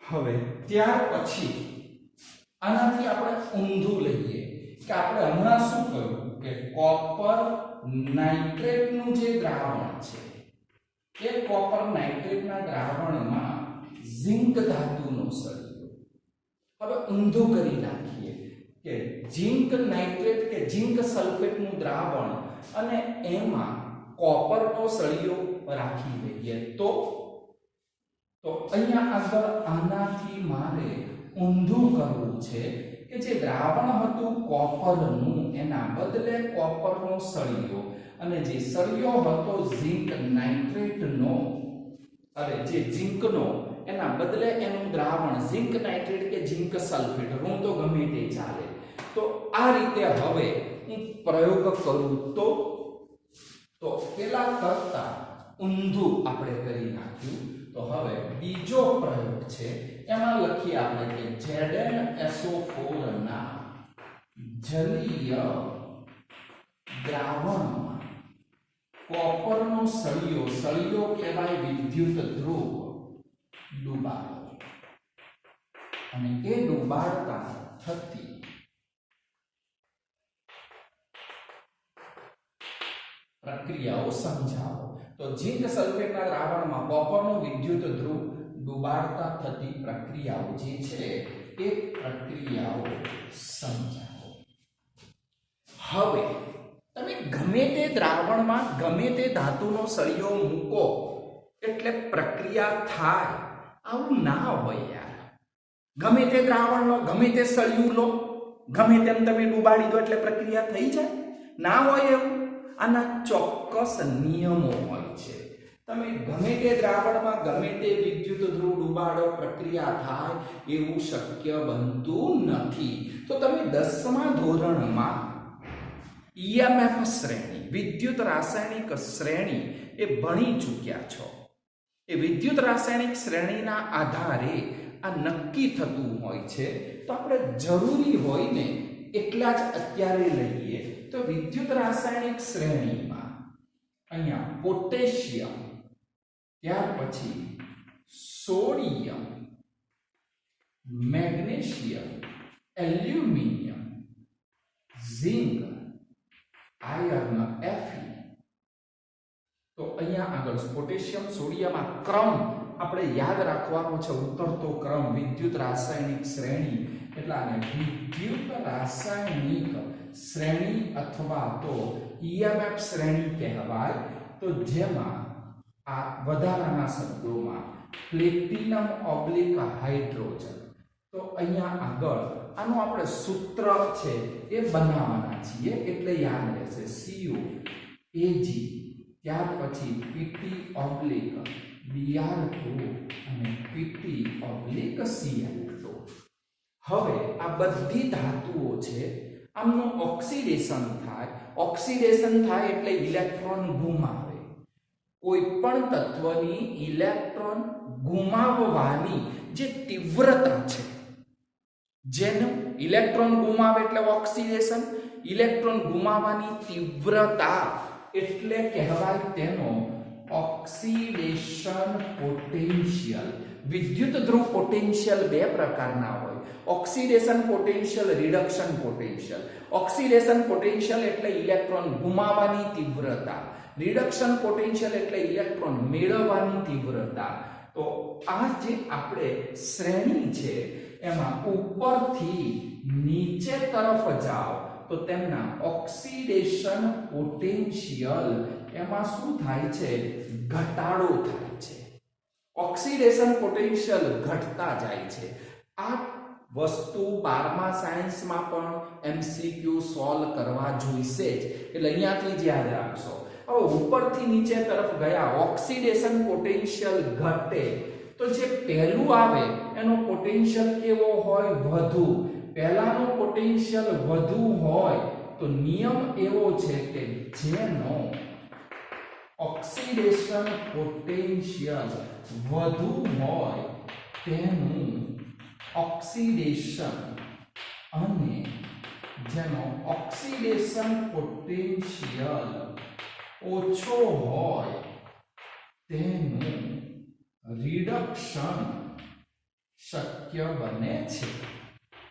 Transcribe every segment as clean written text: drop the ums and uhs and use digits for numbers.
હવે ત્યાર પછી આનાથી આપણે ઊંધું લઈએ કે આપણે હમણાં શું કહ્યું કે કોપર નાઇટ્રેટનું જે દ્રાવણ છે એ કોપર નાઇટ્રેટના દ્રાવણમાં ઝિંક ધાતુનો સળિયો. હવે ઊંધું કરી નાખીએ કે ઝિંક નાઇટ્રેટ કે ઝિંક સલ્ફેટનું દ્રાવણ અને એમાં કોપરનો સળિયો રાખી દઈએ તો અહીંયા આગળ આનાથી મારે ઊંધું કરવું છે કે જે દ્રાવણ હતું કોપરનું એના બદલે કોપરનો સળિયો અને જે સળિયો હતો ઝિંક નાઇટ્રેટનો જે ઝિંકનો એના બદલે એનું દ્રાવણ ઝિંક નાઇટ્રેટ કે ઝિંક સલ્ફેટ હું તો ગમે તે ચાલે. તો આ રીતે હવે હું પ્રયોગ કરું તો પેલા કરતા ઊંધું આપણે કરી નાખ્યું. તો હવે બીજો પ્રયોગ છે એમાં લખીએ આપણે કે ZnSO4 ના જલીય દ્રાવણમાં કોપરનો સળિયો કહેવાય વિદ્યુત ધ્રુવ ડુબાડો અને એ ડુબાડતા થતી પ્રક્રિયાઓ સમજાવો. તો ઝિંક સલ્ફેટના દ્રાવણમાં કોપરનો વિદ્યુત ધ્રુવ ડુબાડતા થતી પ્રક્રિયાઓ જે છે એ પ્રક્રિયાઓ સમજાવો. હવે તમે ગમે તે દ્રાવણમાં ગમે તે ધાતુનો સળિયો મૂકો એટલે પ્રક્રિયા થાય આવું ના હોય યાર. ગમે તે દ્રાવણનો ગમે તે સળિયું લો ગમે તેમ તમે ડુબાડી દો એટલે પ્રક્રિયા થઈ જાય ના હોય એવું. આના ચોક્કસ નિયમો હોય છે. તમે ગમે તે દ્રાવણમાં ગમે તે વિદ્યુત ધ્રુવ ડુબાડો પ્રક્રિયા થાય એવું શક્ય બનતું નથી. તો તમે 10મા ધોરણમાં EMF શ્રેણી વિદ્યુત રાસાયણિક શ્રેણી એ ભણી ચૂક્યા છો. એ વિદ્યુત રાસાયણિક શ્રેણીના આધારે આ નક્કી થતું હોય છે. તો આપણે જરૂરી હોય ને એટલા જ અત્યારે લઈએ. તો વિદ્યુત રાસાયણિક શ્રેણીમાં અહીંયા પોટેશિયમ, ત્યાર પછી sodium, magnesium, aluminium, zinc, iron, Fe. તો અહીંયા આગળ પોટેશિયમ, સોડિયમ આ ક્રમ આપણે યાદ રાખવાનો છે. ઉતરતો ક્રમ વિદ્યુત રાસાયણિક શ્રેણી એટલે આને વિદ્યુત રાસાયણિક શ્રેણી અથવા તો EMF શ્રેણી કહેવાય. તો જેમાં આ વધારાના શબ્દોમાં પ્લેટિનમ ઓબ્લિક હાઇડ્રોજન. તો અહીંયા આગળ આનું આપણે સૂત્ર છે એ બનાવવાના છીએ એટલે યાદ રહેશે CO Ag, ત્યાર પછી Pt ઓબ્લિક Br2 અને Pt ઓબ્લિક Cl2. હવે આ બધી ધાતુઓ છે આમનું ઓક્સિડેશન થાય એટલે ઇલેક્ટ્રોન ગુમાવે. કોઈ પણ તત્વની ઇલેક્ટ્રોન ગુમાવવાની જે તીવ્રતા છે જેનું ઇલેક્ટ્રોન ગુમાવે એટલે ઓક્સિડેશન, ઇલેક્ટ્રોન ગુમાવવાની તીવ્રતા એટલે કહેવાય તેનો ઓક્સિડેશન પોટેન્શિયલ. વિદ્યુત ધ્રુવ પોટેન્શિયલ બે પ્રકારના હોય. Oxidation potential, reduction potential. Oxidation potential એટલે ઇલેક્ટ્રોન ગુમાવવાની તીવ્રતા, રિડક્શન પોટેન્શિયલ એટલે ઇલેક્ટ્રોન મેળવવાની તીવ્રતા. તો આ જે આપણે શ્રેણી છે એમાં ઉપરથી નીચે તરફ જાઓ તો તેમના ઓક્સિડેશન પોટેન્શિયલ એમાં શું થાય છે? ઘટાડો થાય છે. ઓક્સિડેશન પોટેન્શિયલ ઘટતા જાય છે. આ વસ્તુ 12મા સાયન્સમાં પણ MCQ સોલ્વ કરવા જોઈશે જ એટલે અહીંયાથી જ યાદ રાખશો. હવે ઉપરથી નીચે તરફ ગયા ઓક્સિડેશન પોટેન્શિયલ ઘટે તો જે પહેલું આવે એનો પોટેન્શિયલ કેવો હોય? વધુ. પહેલાનો પોટેન્શિયલ વધુ હોય તો નિયમ એવો છે કે જેનો ઓક્સિડેશન પોટેન્શિયલ વધુ હોય તેનું ઓક્સિડેશન અને જેનો ઓક્સિડેશન પોટેન્શિયલ ઓછો હોય તેનું રિડક્શન શક્ય બને છે.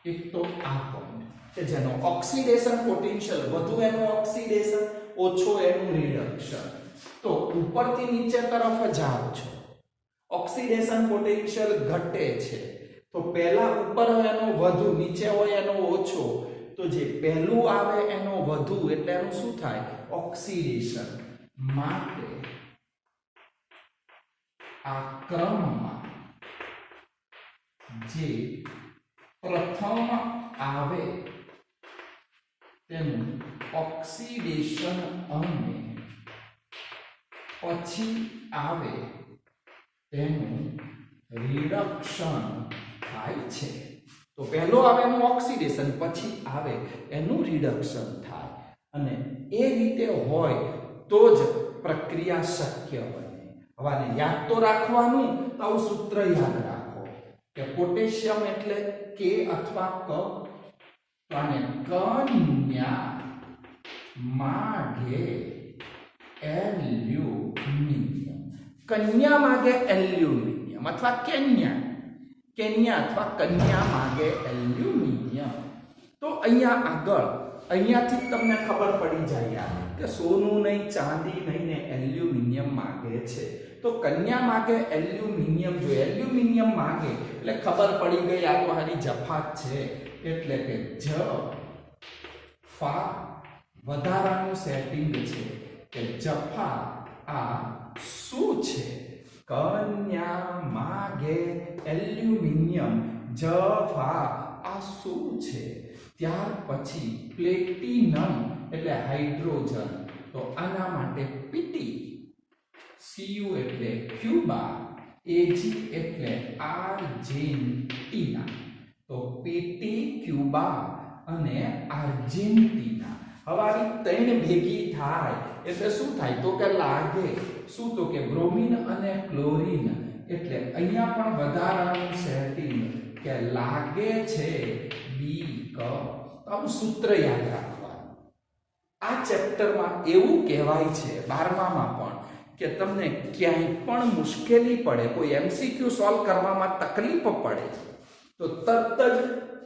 એક તો આ પોઈન્ટ કે જેનો ઓક્સિડેશન પોટેન્શિયલ વધુ એનું ઓક્સિડેશન ઓછો એનું રિડક્શન. તો ઉપરથી નીચે તરફ જાઓ છો, ઓક્સિડેશન પોટેન્શિયલ ઘટે છે તો પહેલા ઉપર હોય એનો વધુ, નીચે હોય એનો ઓછો. તો જે પહેલું આવે એનો વધુ એટલે એનું શું થાય? ઓક્સિડેશન. માટે આ ક્રમમાં જે પ્રથમ આવે તેનું ઓક્સિડેશન અને પછી આવે તેનું રિડક્શન થાય છે. તો પહેલો આવે એનું ઓક્સિડેશન, પછી આવે એનું રિડક્શન થાય. અને એ રીતે હોય તો જ પ્રક્રિયા શક્ય બને. હવે આને યાદ તો રાખવાનું, તો આવું સૂત્ર યાદ રાખો કે પોટેશિયમ એટલે કે અથવા ક, તો આને કન્યા માગે એલ્યુમિનિયમ. કન્યા માગે એલ્યુમિનિયમ અથવા કેન્યા અથવા કન્યા માગે એલ્યુમિનિયમ. તો અહીંયા આગળ અહીંયાથી તમને ખબર પડી જાય કે સોનું નહીં, ચાંદી નહીં ને એલ્યુમિનિયમ માગે છે. તો કન્યા માગે એલ્યુમિનિયમ, જો એલ્યુમિનિયમ માગે એટલે ખબર પડી ગઈ આ તો હારી જફા છે. એટલે કે જ ફા વધારાનું સેટિંગ છે કે જફા આ શું છે? કન્યા માગે એલ્યુમિનિયમ, જફા આ શું છે? ત્યાર પછી પ્લેટિનમ એટલે હાઇડ્રોજન, તો આના માટે પીટી, Cu એટલે ક્યુબા, Ag એટલે આર્જેન્ટિના. તો પીટી, ક્યુબા અને આર્જેન્ટિના. હવે આવી ત્રણ ભેગી થાય એટલે શું થાય? તો કે લાગે શું? તો કે બ્રોમિન અને ક્લોરીન. એટલે અહીંયા પણ વધારાનું સેટિંગ કે લાગે છે બી ક. આવું સૂત્ર યાદ રાખવાનું. આ ચેપ્ટરમાં એવું કહેવાય છે 12મામાં પણ કે તમને ક્યાંય પણ મુશ્કેલી પડે, કોઈ એમસીક્યુ સોલ્વ કરવામાં તકલીફ પડે તો તરત જ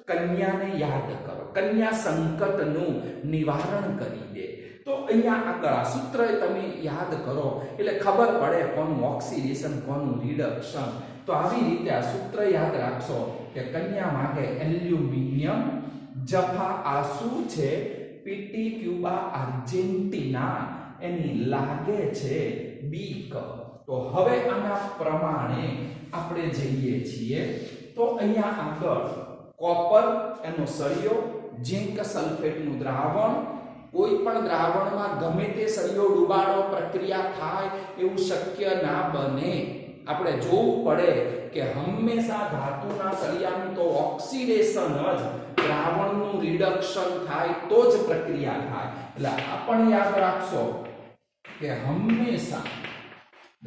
કન્યાને યાદ કરો. કન્યા સંકટનું નિવારણ કરી દે. તો અહીંયા આગળ આ સૂત્ર તમે યાદ કરો એટલે ખબર પડે કોનું ઓક્સિડેશન, કોનું રિડક્શન. તો આવી રીતે આ સૂત્ર યાદ રાખશો કે કન્યા માગે એલ્યુમિનિયમ, જફા આ શું છે? પીટી, ક્યુબા, આર્જેન્ટિના, એની લાગે છે બીક. તો હવે આના પ્રમાણે આપણે જઈએ છીએ. તો અહીંયા આગળ કોપર એનો સળિયો, ઝિંક સલ્ફેટનું દ્રાવણ. કોઈ પણ દ્રાવણમાં ગમે તે સળિયો ડુબાડો, પ્રક્રિયા થાય એવું શક્ય ના બને. આપણે જોવું પડે કે હંમેશા ધાતુના સળિયાનું તો ઓક્સિડેશન જ, દ્રાવણનું રિડક્શન થાય તો જ પ્રક્રિયા થાય. એટલે આ પણ યાદ રાખશો કે હંમેશા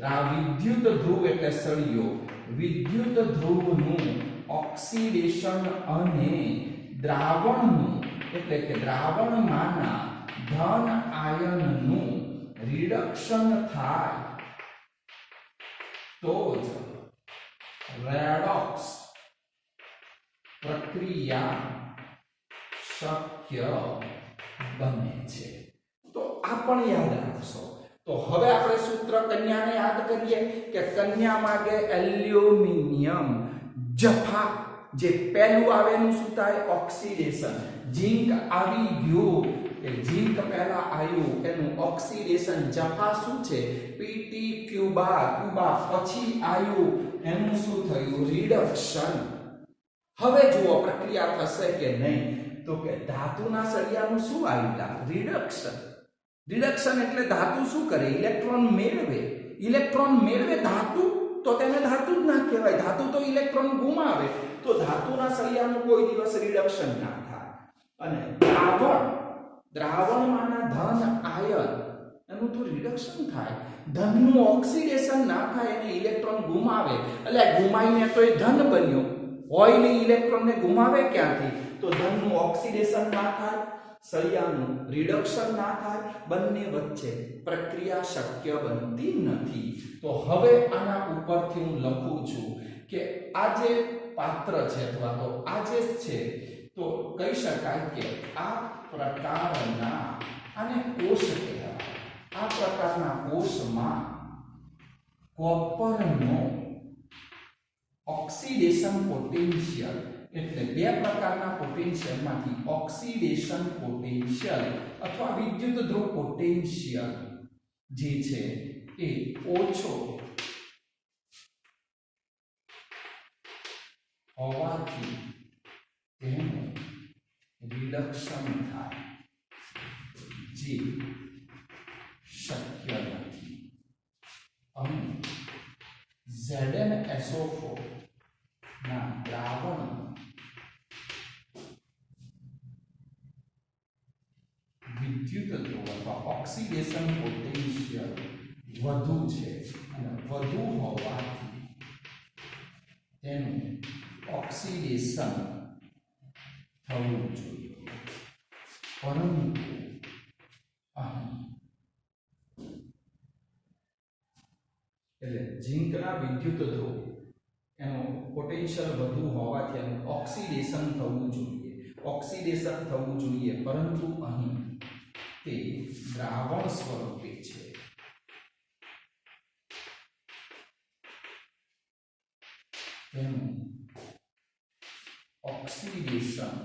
વિદ્યુત ધ્રુવ એટલે સળિયો, વિદ્યુત ધ્રુવનું ઓક્સિડેશન અને દ્રાવણનું એટલે કે દ્રાવણમાંના ધન આયનનું રિડક્શન થાય તો જ રેડોક્સ પ્રક્રિયા શક્ય બને છે. તો આ પણ યાદ રાખશો. તો હવે આપણે સૂત્ર કન્યાને યાદ કરીએ કે કન્યા માગે એલ્યુમિનિયમ, જફા જે પહેલું આવે એનું શું થાય? ઓક્સિડેશન. ઝિંક આવી ગયું કે ઝિંક પહેલા આવ્યું એનું ઓક્સિડેશન, જફા શું છે? પીટી, ક્યુબા, ક્યુબા પછી આવ્યું એનું શું થયું? રિડક્શન. હવે જુઓ પ્રક્રિયા થશે કે નહીં? તો કે ધાતુના સળિયાનું શું આવ્યું? રિડક્શન. રિડક્શન એટલે ધાતુ શું કરે? ઇલેક્ટ્રોન મેળવે. ઇલેક્ટ્રોન મેળવે ધાતુ, તો તેને ધાતુ જ ના કહેવાય. ધાતુ તો ઇલેક્ટ્રોન ગુમાવે. તો ધાતુના સળિયાનું કોઈ દિવસ રિડક્શન ના થાય. અને દ્રાવણમાંના ધન આયન એનું તો રિડક્શન થાય. ધનનું ઓક્સિડેશન ના થાય, એને ઇલેક્ટ્રોન ગુમાવે. એટલે ગુમાઈને તો એ ધન બન્યો હોય ને, ઇલેક્ટ્રોનને ગુમાવે ક્યાંથી? તો ધનનું ઓક્સિડેશન ના થાય, સળિયાનું રિડક્શન ના થાય, બંને વચ્ચે પ્રક્રિયા શક્ય બનતી નથી. તો હવે આના ઉપરથી હું લખું છું કે આ જે પાત્ર છે અથવા તો આ જે છે તો કહી શકાય કે આ પ્રકારના આને કોષ કહેવાય. આ પ્રકારના કોષમાં કોપરનો ઓક્સિડેશન પોટેન્શિયલ એટલે બે પ્રકારના પોટેન્શિયલમાંથી ઓક્સિડેશન પોટેન્શિયલ અથવા વિદ્યુત ધ્રુવ પોટેન્શિયલ જે છે એ ઓછો હોવાથી તેનું રિડક્શન થાય જે શક્ય નથી. અને ZnSO4 ના દ્રાવણમાં વિદ્યુત ધ્રુવ અથવા ઓક્સિડેશન પોટેન્શિયલ વધુ છે અને વધુ હોવાથી તેનું ઓક્સિડેશન થવું જોઈએ. પરંતુ અહીં એટલે ઝીંકના વિદ્યુત ધ્રુવ એનો પોટેન્શિયલ વધુ હોવાથી એનું ઓક્સિડેશન થવું જોઈએ. ઓક્સિડેશન થવું જોઈએ પરંતુ અહીં તે દ્રાવણ સ્વરૂપે છે. તેનું ઓક્સિડેશન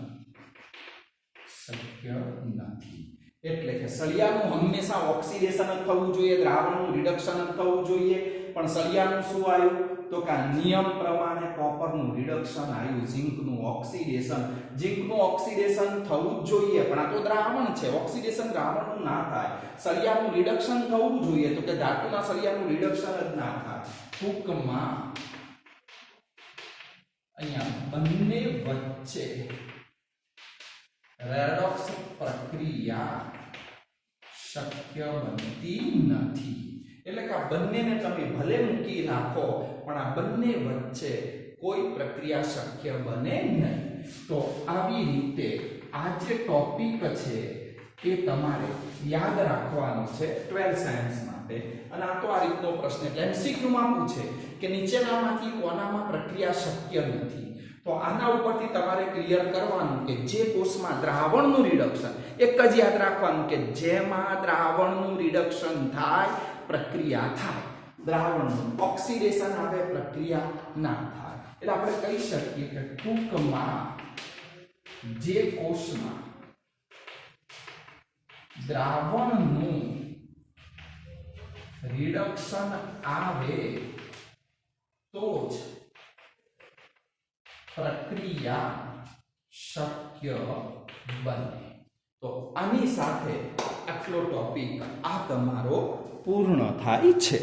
શક્ય નથી. એટલે કે સળિયાનું હંમેશા ઓક્સિડેશન જ થવું જોઈએ, દ્રાવણનું રિડક્શન જ થવું જોઈએ. પણ સળિયાનું શું આવ્યું તો કે નિયમ પ્રમાણે કોપરનું રિડક્શન આવ્યું, ઝિંકનું ઓક્સિડેશન. ઝિંકનું ઓક્સિડેશન થવું જ જોઈએ પણ આ તો દ્રાવણ છે, ઓક્સિડેશન દ્રાવણનું ના થાય. સળિયાનું રિડક્શન થવું જોઈએ તો કે ધાતુના સળિયાનું રિડક્શન જ ના થાય. ટૂંકમાં અહીંયા બંને વચ્ચે રેડોક્સ પ્રક્રિયા શક્ય બનતી નથી. એટલે કે આ બંનેને તમે ભલે મૂકી નાખો પણ આ બંને વચ્ચે કોઈ પ્રક્રિયા શક્ય બને નહીં. તો આવી રીતે આ જે ટોપિક છે એ તમારે યાદ રાખવાનો છે 12 સાયન્સ માટે. અને આ તો આ રીતનો પ્રશ્ન એટલે MCQ માં પૂછે કે નીચેનામાંથી કોનામાં પ્રક્રિયા શક્ય નથી. તો આના ઉપરથી તમારે ક્લિયર કરવાનું કે જે કોષમાં દ્રાવણનું રિડક્શન, એક જ યાદ રાખવાનું કે જેમાં દ્રાવણનું રિડક્શન થાય પ્રક્રિયા થાય, દ્રાવણનું ઓક્સિડેશન આવે પ્રક્રિયા ના થાય. એટલે આપણે કહી શકીએ કે ટૂંકમાં જે કોષમાં દ્રાવણનું રિડક્શન આવે તો જ પ્રક્રિયા શક્ય બને. તો આની સાથે આટલો ટોપિક આ તમારો પૂર્ણ થાય છે.